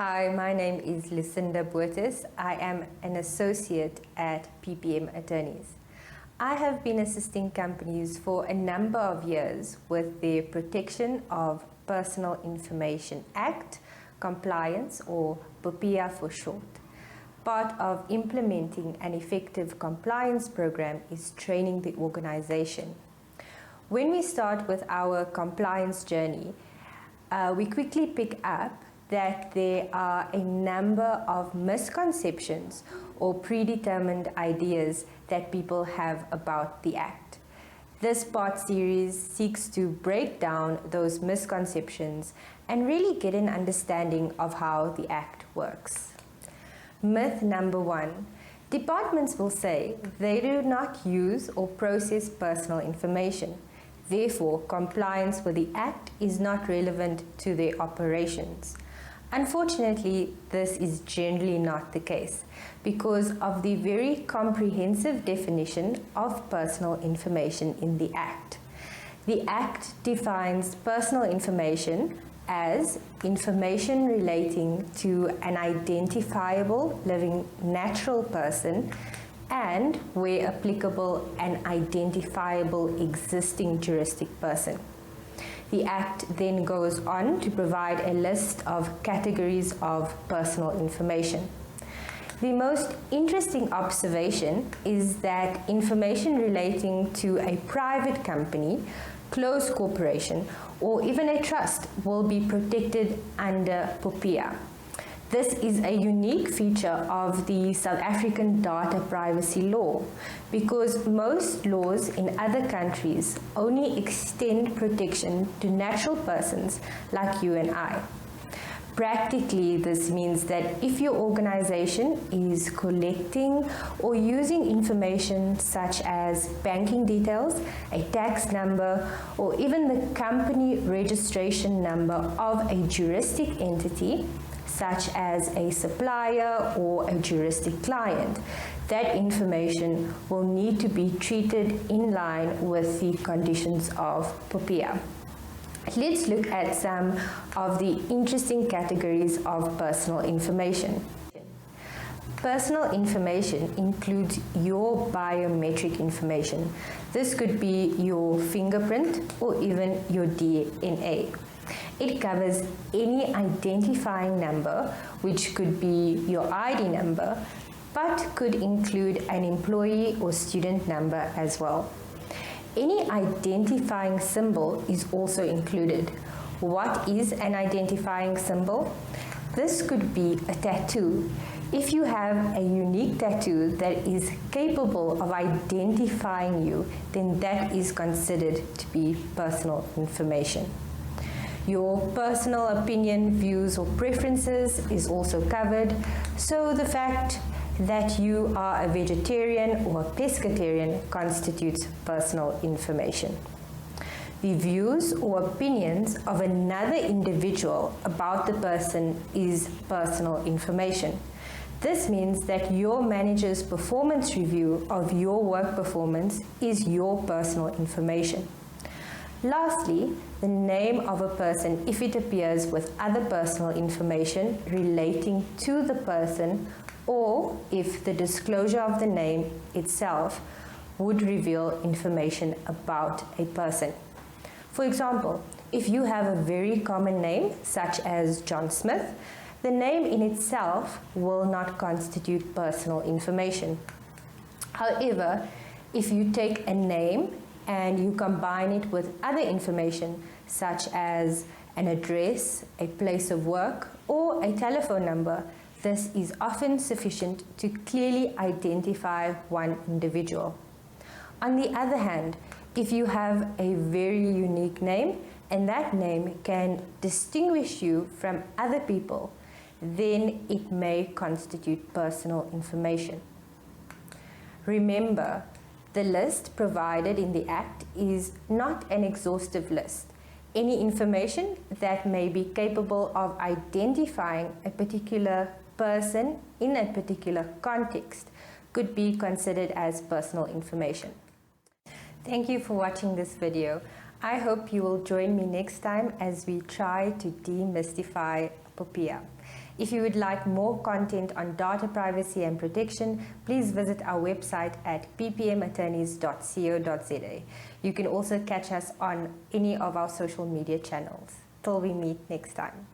Hi, my name is Lucinda Boertes. I am an associate at PPM Attorneys. I have been assisting companies for a number of years with the Protection of Personal Information Act compliance, or POPIA for short. Part of implementing an effective compliance program is training the organization. When we start with our compliance journey, we quickly pick up that there are a number of misconceptions or predetermined ideas that people have about the Act. This part series seeks to break down those misconceptions and really get an understanding of how the Act works. Myth number 1. Departments will say they do not use or process personal information. Therefore, compliance with the Act is not relevant to their operations. Unfortunately, this is generally not the case because of the very comprehensive definition of personal information in the Act. The Act defines personal information as information relating to an identifiable living natural person and, where applicable, an identifiable existing juristic person. The Act then goes on to provide a list of categories of personal information. The most interesting observation is that information relating to a private company, closed corporation, or even a trust will be protected under POPIA. This is a unique feature of the South African data privacy law because most laws in other countries only extend protection to natural persons like you and I. Practically, this means that if your organization is collecting or using information such as banking details, a tax number, or even the company registration number of a juristic entity, such as a supplier or a juristic client, that information will need to be treated in line with the conditions of POPIA. Let's look at some of the interesting categories of personal information. Personal information includes your biometric information. This could be your fingerprint or even your DNA. It covers any identifying number, which could be your ID number, but could include an employee or student number as well. Any identifying symbol is also included. What is an identifying symbol? This could be a tattoo. If you have a unique tattoo that is capable of identifying you, then that is considered to be personal information. Your personal opinion, views, or preferences is also covered, so the fact that you are a vegetarian or a pescatarian constitutes personal information. The views or opinions of another individual about the person is personal information. This means that your manager's performance review of your work performance is your personal information. Lastly, the name of a person if it appears with other personal information relating to the person, or if the disclosure of the name itself would reveal information about a person. For example, if you have a very common name, such as John Smith, the name in itself will not constitute personal information. However, if you take a name and you combine it with other information such as an address, a place of work, or a telephone number, this is often sufficient to clearly identify one individual. On the other hand, if you have a very unique name and that name can distinguish you from other people, then it may constitute personal information. Remember, the list provided in the Act is not an exhaustive list. Any information that may be capable of identifying a particular person in a particular context could be considered as personal information. Thank you for watching this video. I hope you will join me next time as we try to demystify POPIA. If you would like more content on data privacy and protection, please visit our website at ppmattorneys.co.za. You can also catch us on any of our social media channels. Till we meet next time.